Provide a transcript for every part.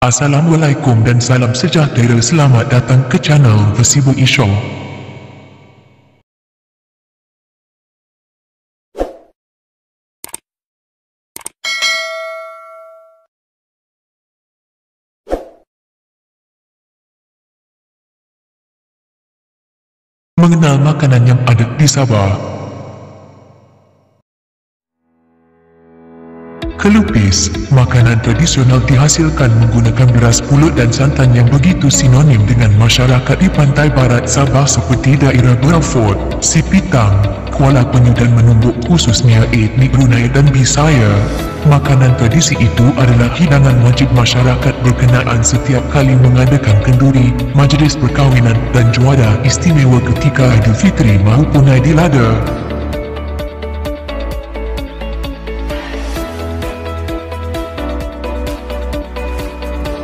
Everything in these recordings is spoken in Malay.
Assalamualaikum dan salam sejahtera. Selamat datang ke channel Versible Isyaw. Mengenal makanan yang ada di Sabah. Kelupis, makanan tradisional dihasilkan menggunakan beras pulut dan santan yang begitu sinonim dengan masyarakat di pantai barat Sabah seperti daerah Beaufort, Sipitang, Kuala Penyu dan Menumbuk, khususnya etnik Brunei dan Bisaya. Makanan tradisi itu adalah hidangan wajib masyarakat berkenaan setiap kali mengadakan kenduri, majlis perkahwinan dan juada istimewa ketika Aidilfitri maupun Aidilada.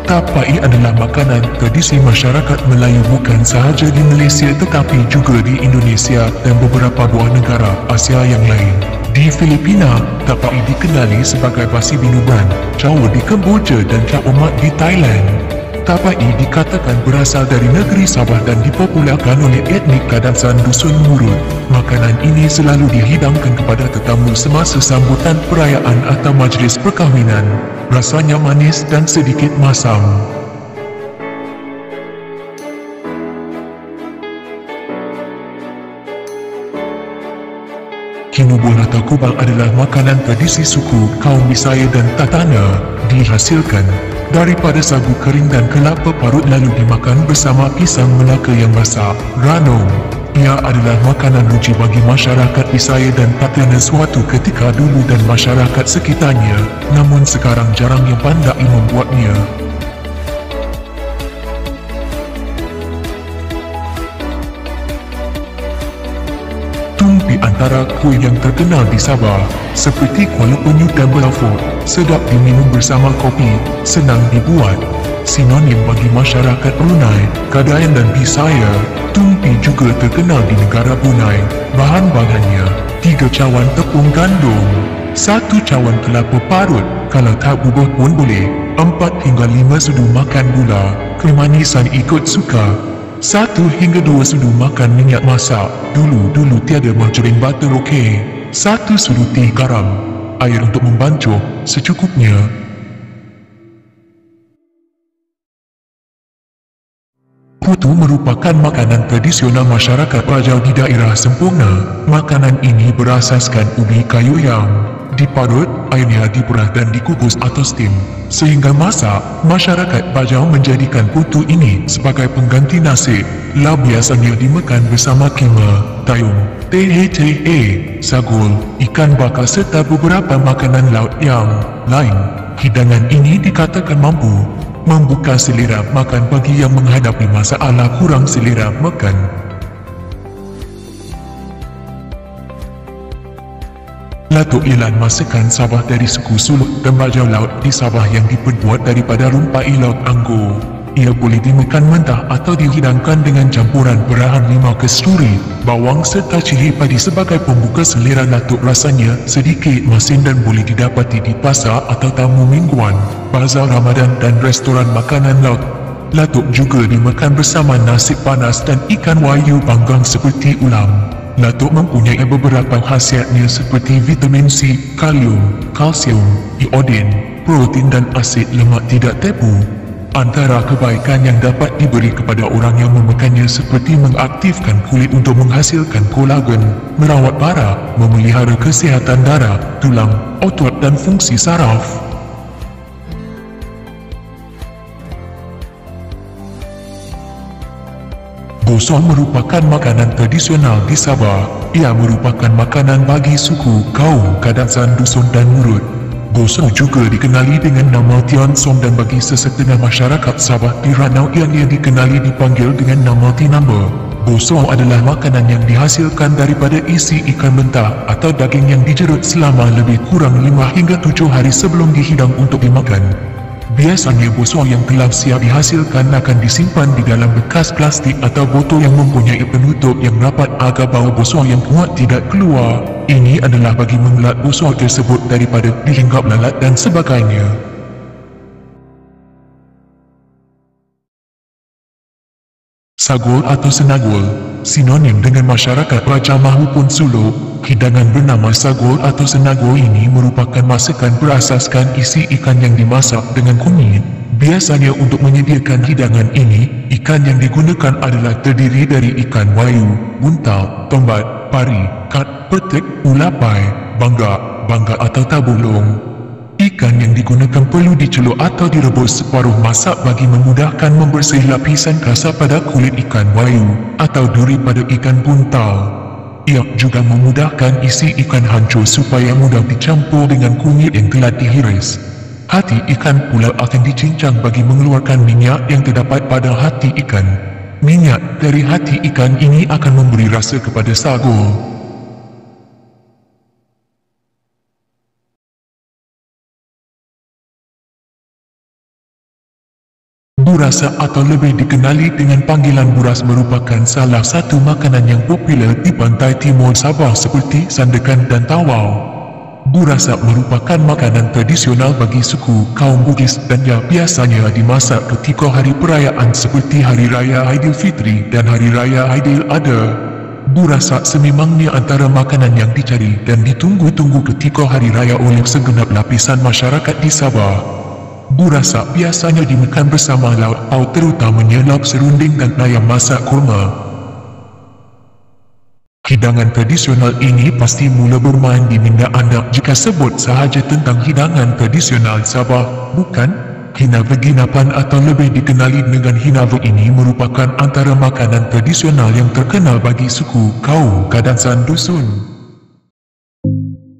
Tapai adalah makanan tradisi masyarakat Melayu bukan sahaja di Malaysia tetapi juga di Indonesia dan beberapa buah negara Asia yang lain. Di Filipina, tapai dikenali sebagai basi binuban, cawa di Kemboja dan caomat di Thailand. Tapai dikatakan berasal dari negeri Sabah dan dipopularkan oleh etnik Kadazan Dusun Murut. Makanan ini selalu dihidangkan kepada tetamu semasa sambutan perayaan atau majlis perkahwinan. Rasanya manis dan sedikit masam. Kinubul atau kubal adalah makanan tradisi suku kaum Bisaya dan Tatana. Dihasilkan daripada sagu kering dan kelapa parut lalu dimakan bersama pisang Melaka yang masak. Ranum, ia adalah makanan ruji bagi masyarakat Bisaya dan Tatana suatu ketika dulu dan masyarakat sekitarnya, namun sekarang jarang yang pandai membuatnya. Tumpi antara kuih yang terkenal di Sabah, seperti Kuala Penyu dan Beaufort, sedap diminum bersama kopi, senang dibuat. Sinonim bagi masyarakat Brunei, Kadayan dan Bisaya, tumpi juga terkenal di negara Brunei. Bahan-bahannya, 3 cawan tepung gandum, 1 cawan kelapa parut, kalau tak bubur pun boleh, 4 hingga 5 sudu makan gula, kemanisan ikut suka, 1 hingga 2 sudu makan minyak masak, dulu tiada margarin butter okey, 1 sudu teh garam, air untuk membancuh, secukupnya. Putu merupakan makanan tradisional masyarakat Bajau di daerah Semporna. Makanan ini berasaskan ubi kayu yang diparut, airnya diperah dan dikukus atau steam. Sehingga masak, masyarakat Bajau menjadikan putu ini sebagai pengganti nasi. Biasanya dimakan bersama kima, tayung, teh, sagul, ikan bakar serta beberapa makanan laut yang lain. Hidangan ini dikatakan mampu membuka selera makan bagi yang menghadapi masalah kurang selera makan. Latuk ialah masakan Sabah dari suku Suluk dan Bajau Laut di Sabah yang diperbuat daripada rumpai laut anggur. Ia boleh dimakan mentah atau dihidangkan dengan campuran berahan limau kasturi, bawang serta cili padi sebagai pembuka selera. Latuk rasanya sedikit masin dan boleh didapati di pasar atau tamu mingguan, bazar Ramadan dan restoran makanan laut. Latuk juga dimakan bersama nasi panas dan ikan wayu panggang seperti ulam. Latuk mempunyai beberapa khasiatnya seperti vitamin C, kalium, kalsium, iodin, protein dan asid lemak tidak tebu. Antara kebaikan yang dapat diberi kepada orang yang memakannya seperti mengaktifkan kulit untuk menghasilkan kolagen, merawat parah, memelihara kesihatan darah, tulang, otot dan fungsi saraf. Bosong merupakan makanan tradisional di Sabah. Ia merupakan makanan bagi suku kaum Kadazan Dusun dan Murut. Bosong juga dikenali dengan nama Tian Som dan bagi sesetengah masyarakat Sabah di Ranau ia dikenali dipanggil dengan nama Tinamba. Bosong adalah makanan yang dihasilkan daripada isi ikan mentah atau daging yang dijerut selama lebih kurang 5 hingga 7 hari sebelum dihidang untuk dimakan. Biasanya bosong yang telah siap dihasilkan akan disimpan di dalam bekas plastik atau botol yang mempunyai penutup yang rapat agar bau bosong yang kuat tidak keluar. Ini adalah bagi mengelak bosong tersebut daripada dihinggap lalat dan sebagainya. Sagol atau senagol, sinonim dengan masyarakat Raja maupun suluk. Hidangan bernama sagol atau senagol ini merupakan masakan berasaskan isi ikan yang dimasak dengan kunyit. Biasanya untuk menyediakan hidangan ini, ikan yang digunakan adalah terdiri dari ikan wayu, buntal, tombat, pari, kat, petek, ulapai, bangga atau tabulong. Ikan yang digunakan perlu dicelup atau direbus separuh masak bagi memudahkan membersih lapisan kasar pada kulit ikan wayu atau duri pada ikan buntal. Ia juga memudahkan isi ikan hancur supaya mudah dicampur dengan kunyit yang telah dihiris. Hati ikan pula akan dicincang bagi mengeluarkan minyak yang terdapat pada hati ikan. Minyak dari hati ikan ini akan memberi rasa kepada sagol. Burasa atau lebih dikenali dengan panggilan buras merupakan salah satu makanan yang popular di pantai timur Sabah seperti sandakan dan tawau. Burasa merupakan makanan tradisional bagi suku kaum Bugis dan ia biasanya dimasak ketika hari perayaan seperti Hari Raya Aidilfitri dan Hari Raya Aidiladha. Burasa sememangnya antara makanan yang dicari dan ditunggu-tunggu ketika hari raya oleh segenap lapisan masyarakat di Sabah. Burasa biasanya dimakan bersama lauk pauk terutamanya lauk serunding dan ayam masak kurma. Hidangan tradisional ini pasti mula bermain di minda anda jika sebut sahaja tentang hidangan tradisional Sabah, bukan? Hinavu-ginapan atau lebih dikenali dengan hinavu ini merupakan antara makanan tradisional yang terkenal bagi suku kaum Kadazan Dusun.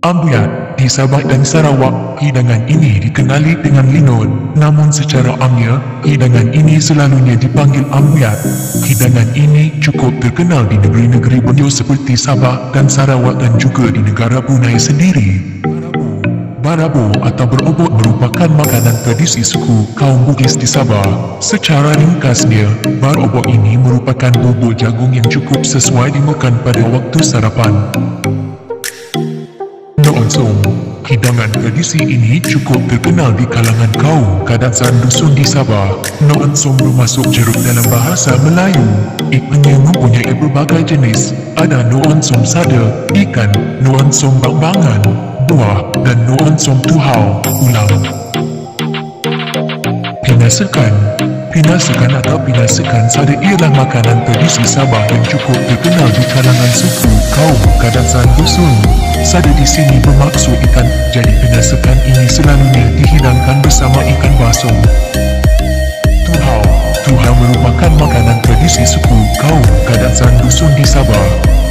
Ambuyat, di Sabah dan Sarawak, hidangan ini dikenali dengan linun. Namun secara amnya, hidangan ini selalunya dipanggil ambuyat. Hidangan ini cukup terkenal di negeri-negeri benua seperti Sabah dan Sarawak dan juga di negara Brunei sendiri. Barabo atau berobok merupakan makanan tradisi suku kaum Bugis di Sabah. Secara ringkasnya, barobok ini merupakan bubur jagung yang cukup sesuai dimakan pada waktu sarapan. Noonsong, hidangan tradisi ini cukup terkenal di kalangan kaum Kadazan Dusun di Sabah. Noonsong bermasuk jeruk dalam bahasa Melayu. Ikannya mempunyai berbagai jenis. Ada noonsong sada, ikan, noonsong bang-bangan, buah, dan noonsong tuhau, ulam. Pinasekan atau pinasekan sada ialah makanan tradisi Sabah yang cukup terkenal di kalangan suku kaum Kadazan Dusun. Sada di sini bermaksud ikan, jadi pinasekan ini selalunya dihidangkan bersama ikan basung. Tuhau merupakan makanan tradisi suku kaum Kadazan Dusun di Sabah.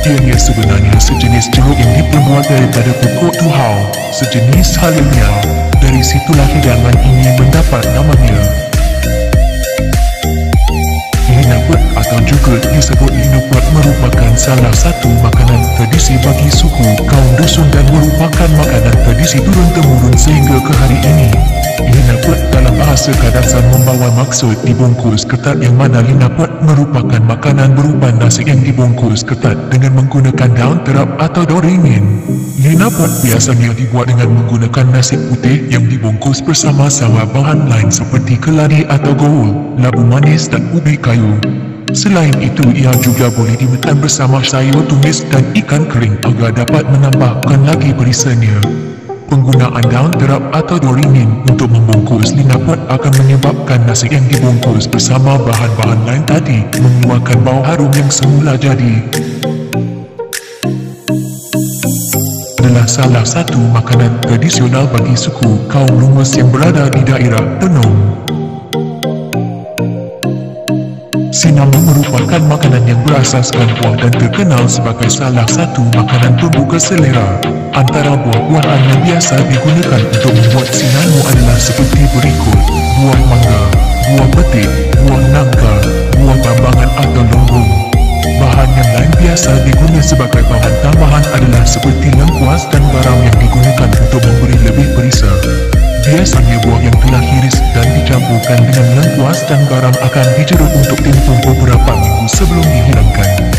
Ianya sebenarnya sejenis jeruk yang diperbuat daripada pokok tuhau, sejenis halumnya. Dari situlah hidangan ini mendapat namanya. Linaput atau juga disebut linuput merupakan salah satu makanan tradisi bagi suku kaum dusun dan merupakan makanan tradisi turun-temurun sehingga ke hari ini. Linaput dalam bahasa Kadazan membawa maksud dibungkus ketat yang mana linaput merupakan makanan berupa nasi yang dibungkus ketat dengan menggunakan daun terap atau doringin. Linaput biasanya dibuat dengan menggunakan nasi putih yang dibungkus bersama-sama bahan lain seperti keladi atau gaul, labu manis dan ubi kayu. Selain itu, ia juga boleh dimakan bersama sayur tumis dan ikan kering agar dapat menambahkan lagi berisannya. Penggunaan daun terap atau doringin untuk membungkus linaput akan menyebabkan nasi yang dibungkus bersama bahan-bahan lain tadi mengeluarkan bau harum yang semula jadi. Adalah salah satu makanan tradisional bagi suku kaum Lumes yang berada di daerah Tenung. Sinamon merupakan makanan yang berasaskan buah dan terkenal sebagai salah satu makanan pembuka selera. Antara buah-buahan yang biasa digunakan untuk membuat sinamon adalah seperti berikut: buah mangga, buah petik, buah nangka, buah bambangan atau longgong. Bahan yang lain biasa digunakan sebagai bahan tambahan adalah seperti lengkuas dan garam yang digunakan untuk memberi lebih perisa. Biasanya buah yang telah hiris dan dicampurkan dengan lengkuas dan garam akan dijeruk untuk tempoh beberapa minggu sebelum dihilangkan.